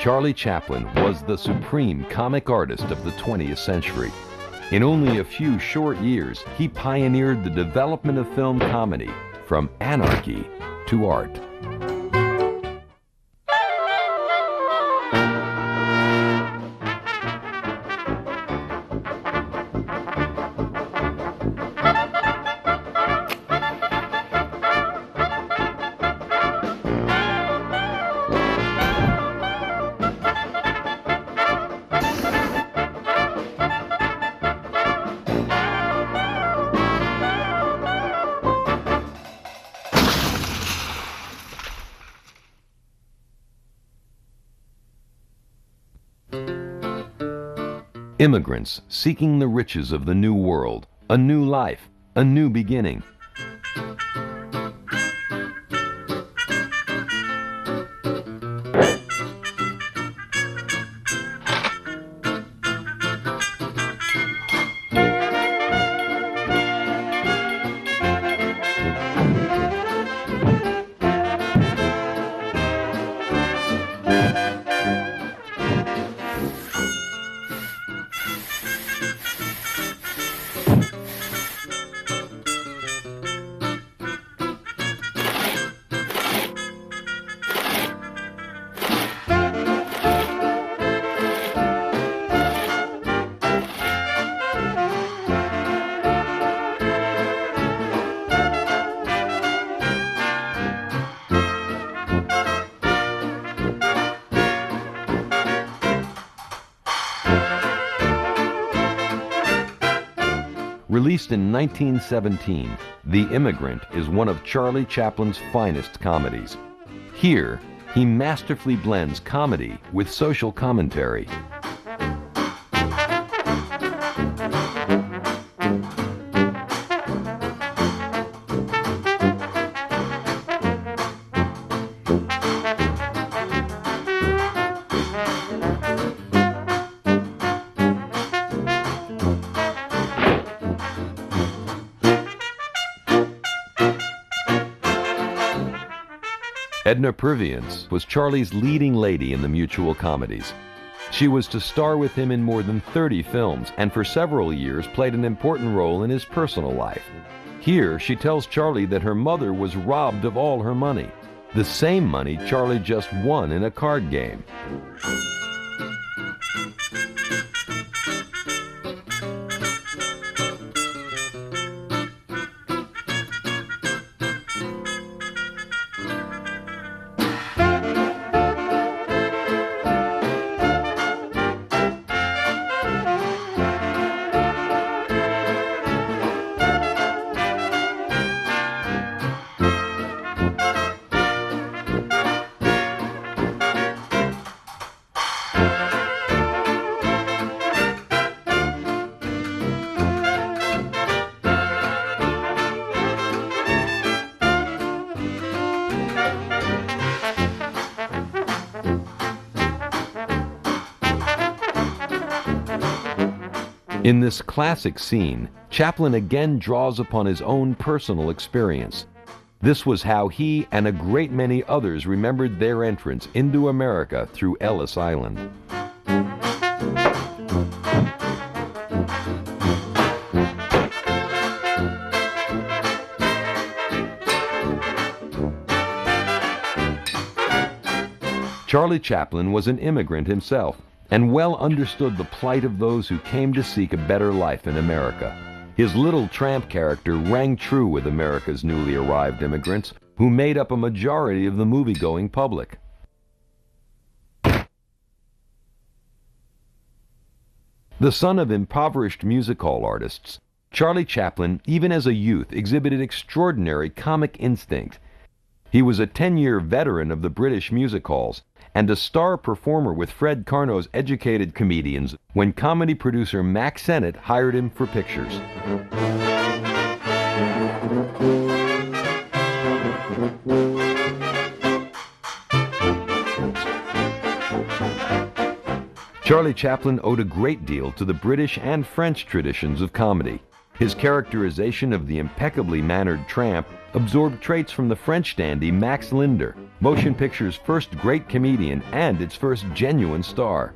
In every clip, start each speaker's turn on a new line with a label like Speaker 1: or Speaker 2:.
Speaker 1: Charlie Chaplin was the supreme comic artist of the 20th century. In only a few short years, he pioneered the development of film comedy from anarchy to art. Immigrants seeking the riches of the new world, a new life, a new beginning. Released in 1917, The Immigrant is one of Charlie Chaplin's finest comedies. Here, he masterfully blends comedy with social commentary. Edna Purviance was Charlie's leading lady in the Mutual comedies. She was to star with him in more than 30 films and for several years played an important role in his personal life. Here, she tells Charlie that her mother was robbed of all her money, the same money Charlie just won in a card game. In this classic scene, Chaplin again draws upon his own personal experience. This was how he and a great many others remembered their entrance into America through Ellis Island. Charlie Chaplin was an immigrant himself, and well understood the plight of those who came to seek a better life in America. His Little Tramp character rang true with America's newly arrived immigrants, who made up a majority of the movie-going public. The son of impoverished music hall artists, Charlie Chaplin, even as a youth, exhibited extraordinary comic instinct. He was a 10-year veteran of the British music halls, and a star performer with Fred Karno's educated comedians when comedy producer Mack Sennett hired him for pictures. Charlie Chaplin owed a great deal to the British and French traditions of comedy. His characterization of the impeccably mannered tramp absorbed traits from the French dandy Max Linder, motion picture's first great comedian and its first genuine star.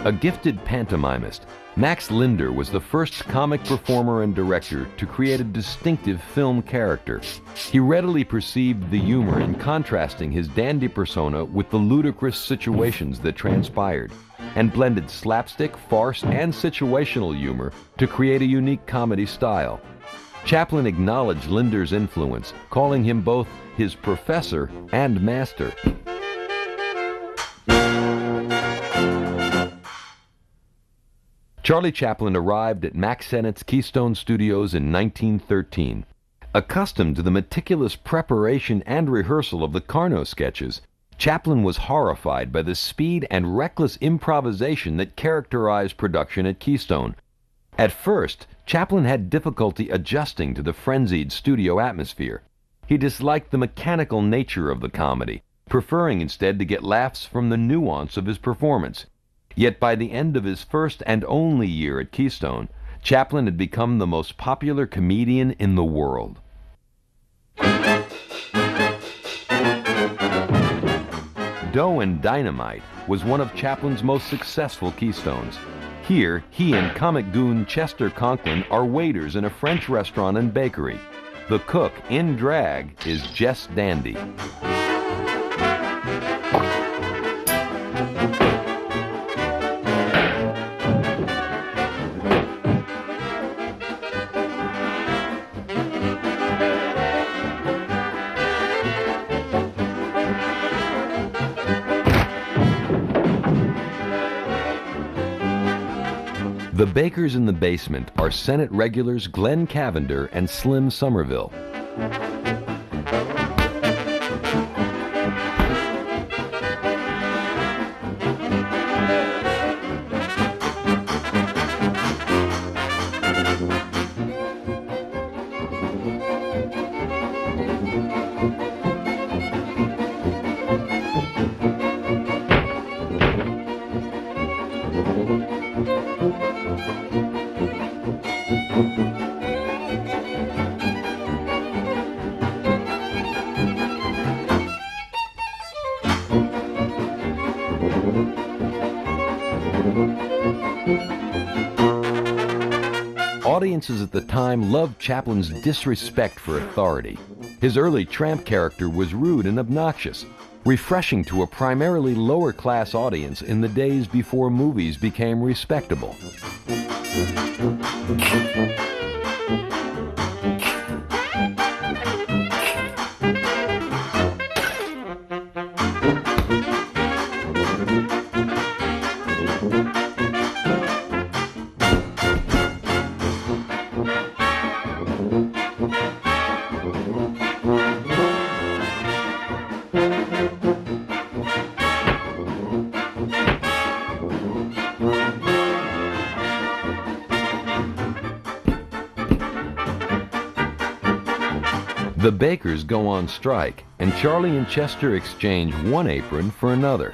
Speaker 1: A gifted pantomimist, Max Linder was the first comic performer and director to create a distinctive film character. He readily perceived the humor in contrasting his dandy persona with the ludicrous situations that transpired, and blended slapstick, farce, and situational humor to create a unique comedy style. Chaplin acknowledged Linder's influence, calling him both his professor and master. Charlie Chaplin arrived at Mack Sennett's Keystone Studios in 1913. Accustomed to the meticulous preparation and rehearsal of the Carnot sketches, Chaplin was horrified by the speed and reckless improvisation that characterized production at Keystone. At first, Chaplin had difficulty adjusting to the frenzied studio atmosphere. He disliked the mechanical nature of the comedy, preferring instead to get laughs from the nuance of his performance. Yet by the end of his first and only year at Keystone, Chaplin had become the most popular comedian in the world. Dough and Dynamite was one of Chaplin's most successful Keystones. Here, he and comic goon Chester Conklin are waiters in a French restaurant and bakery. The cook, in drag, is Jess Dandy. The bakers in the basement are Senate regulars Glenn Cavender and Slim Somerville. Audiences at the time loved Chaplin's disrespect for authority. His early tramp character was rude and obnoxious, refreshing to a primarily lower-class audience in the days before movies became respectable. The bakers go on strike, and Charlie and Chester exchange one apron for another.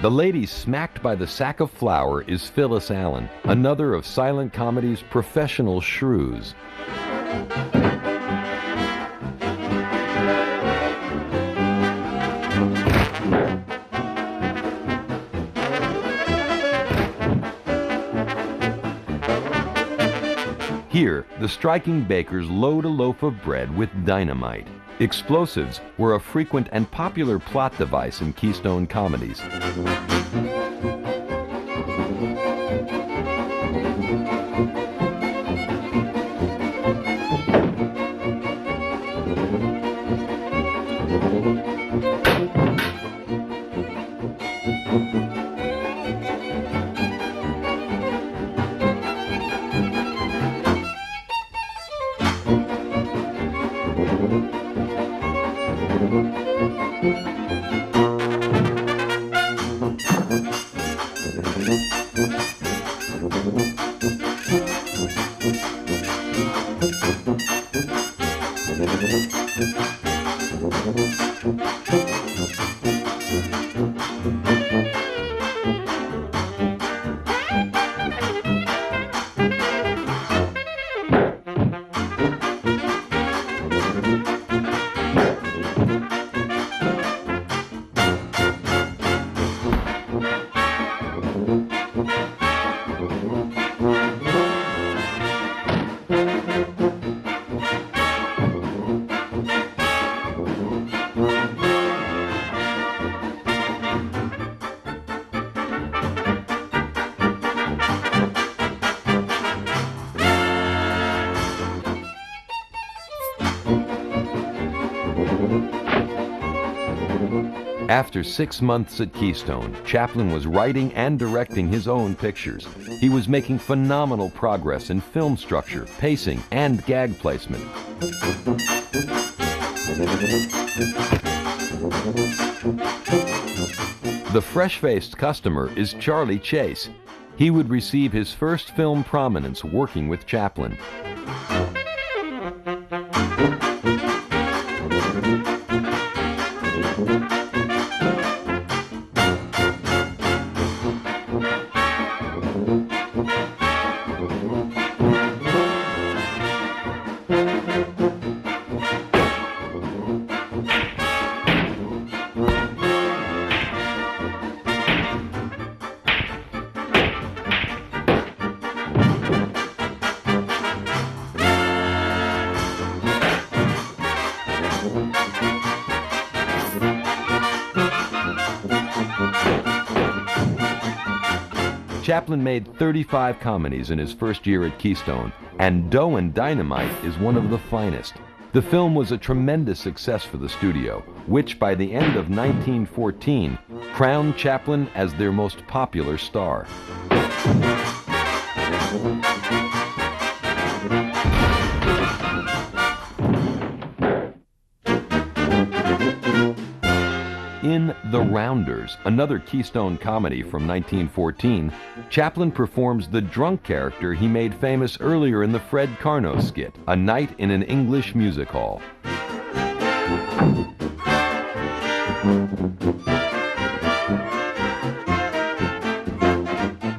Speaker 1: The lady smacked by the sack of flour is Phyllis Allen, another of silent comedy's professional shrews. Here, the striking bakers load a loaf of bread with dynamite. Explosives were a frequent and popular plot device in Keystone comedies. After 6 months at Keystone, Chaplin was writing and directing his own pictures. He was making phenomenal progress in film structure, pacing, and gag placement. The fresh-faced customer is Charlie Chase. He would receive his first film prominence working with Chaplin. Chaplin made 35 comedies in his first year at Keystone, and Dough and Dynamite is one of the finest. The film was a tremendous success for the studio, which by the end of 1914 crowned Chaplin as their most popular star. In The Rounders, another Keystone comedy from 1914, Chaplin performs the drunk character he made famous earlier in the Fred Karno skit, A Night in an English Music Hall.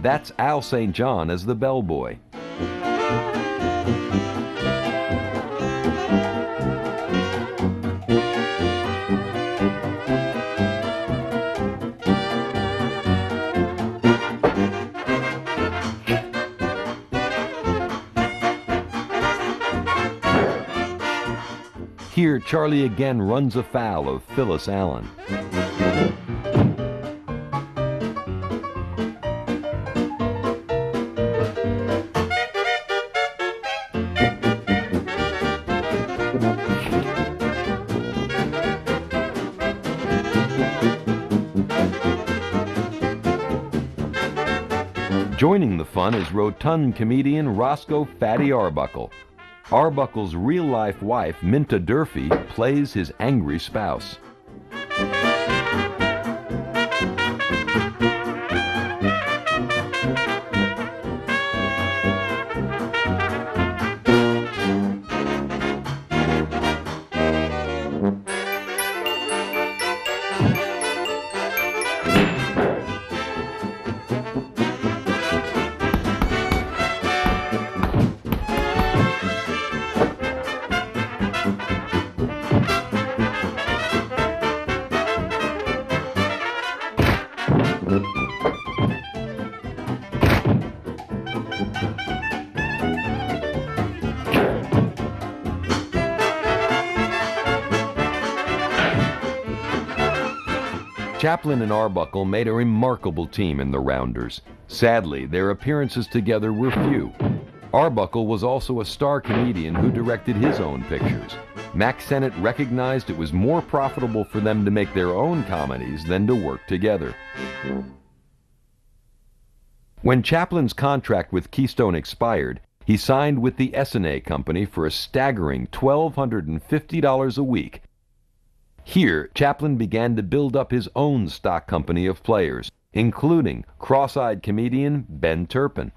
Speaker 1: That's Al St. John as the bellboy. Here, Charlie again runs afoul of Phyllis Allen. Joining the fun is rotund comedian Roscoe Fatty Arbuckle. Arbuckle's real-life wife, Minta Durfee, plays his angry spouse. Chaplin and Arbuckle made a remarkable team in The Rounders. Sadly, their appearances together were few. Arbuckle was also a star comedian who directed his own pictures. Mack Sennett recognized it was more profitable for them to make their own comedies than to work together. When Chaplin's contract with Keystone expired, he signed with the S&A Company for a staggering $1,250 a week. Here, Chaplin began to build up his own stock company of players, including cross-eyed comedian Ben Turpin.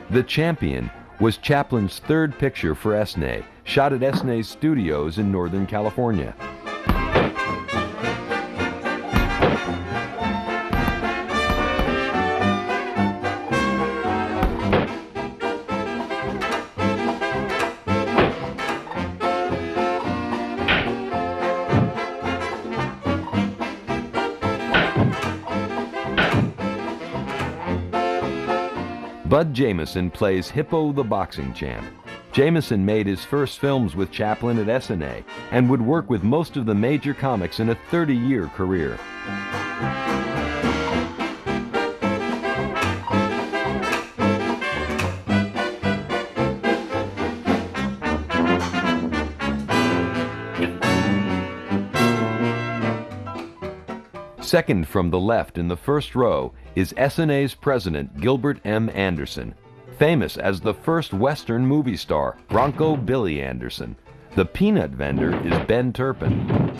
Speaker 1: The Champion was Chaplin's third picture for S&A, shot at S&A's studios in Northern California. Bud Jameson plays Hippo the boxing champ. Jameson made his first films with Chaplin at S&A and would work with most of the major comics in a 30-year career. Second from the left in the first row is S&A's president, Gilbert M. Anderson, famous as the first Western movie star, Bronco Billy Anderson. The peanut vendor is Ben Turpin.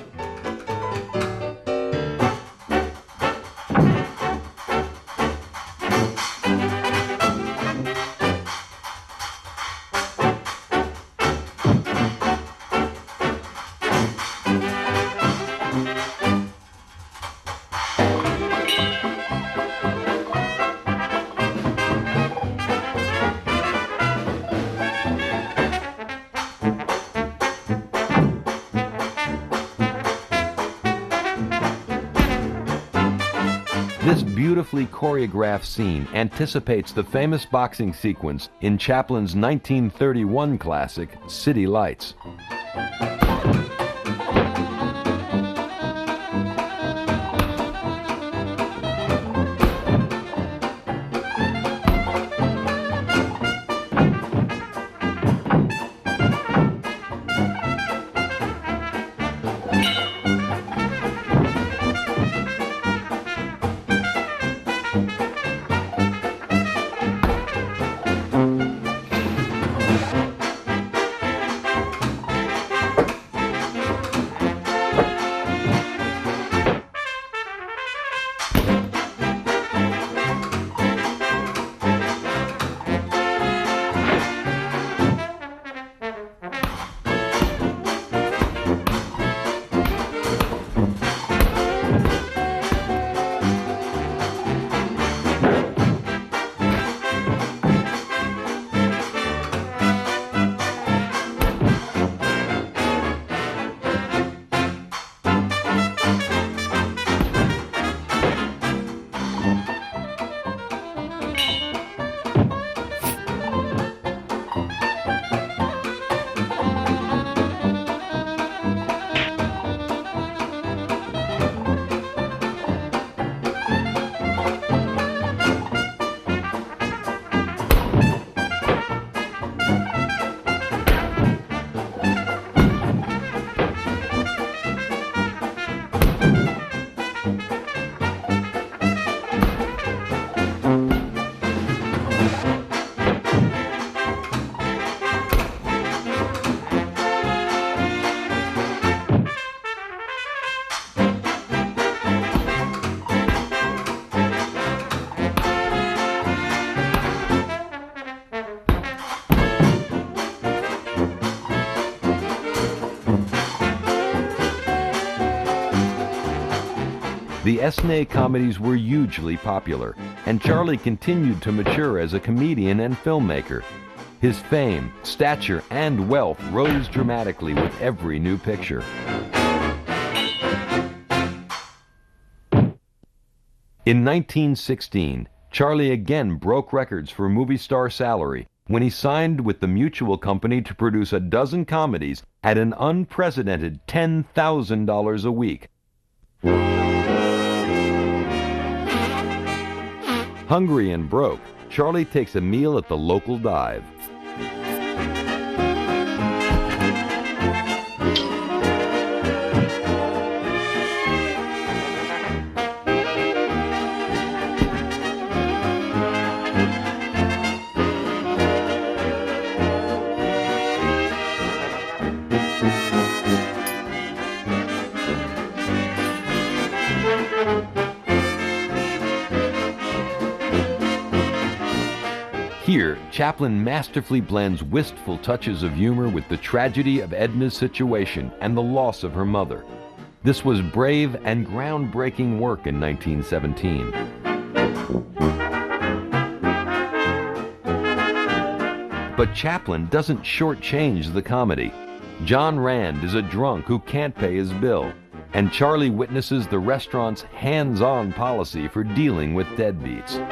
Speaker 1: This beautifully choreographed scene anticipates the famous boxing sequence in Chaplin's 1931 classic, City Lights. The S&A comedies were hugely popular, and Charlie continued to mature as a comedian and filmmaker. His fame, stature, and wealth rose dramatically with every new picture. In 1916, Charlie again broke records for movie star salary when he signed with the Mutual Company to produce a dozen comedies at an unprecedented $10,000 a week. Hungry and broke, Charlie takes a meal at the local dive. Here, Chaplin masterfully blends wistful touches of humor with the tragedy of Edna's situation and the loss of her mother. This was brave and groundbreaking work in 1917. But Chaplin doesn't shortchange the comedy. John Rand is a drunk who can't pay his bill, and Charlie witnesses the restaurant's hands-on policy for dealing with deadbeats.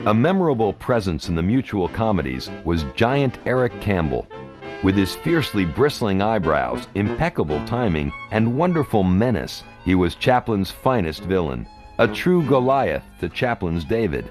Speaker 1: A memorable presence in the Mutual comedies was giant Eric Campbell. With his fiercely bristling eyebrows, impeccable timing, and wonderful menace, he was Chaplin's finest villain, a true Goliath to Chaplin's David.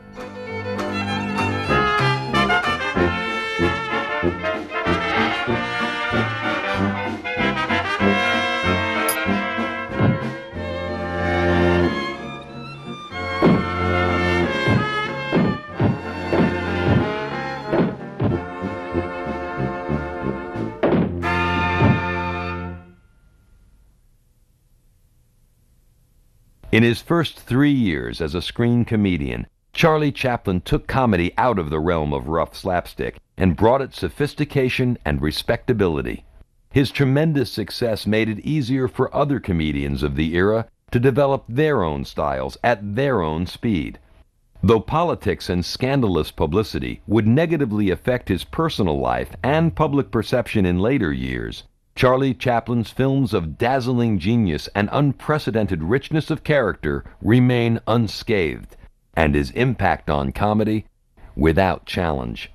Speaker 1: In his first 3 years as a screen comedian, Charlie Chaplin took comedy out of the realm of rough slapstick and brought it sophistication and respectability. His tremendous success made it easier for other comedians of the era to develop their own styles at their own speed. Though politics and scandalous publicity would negatively affect his personal life and public perception in later years, Charlie Chaplin's films of dazzling genius and unprecedented richness of character remain unscathed, and his impact on comedy without challenge.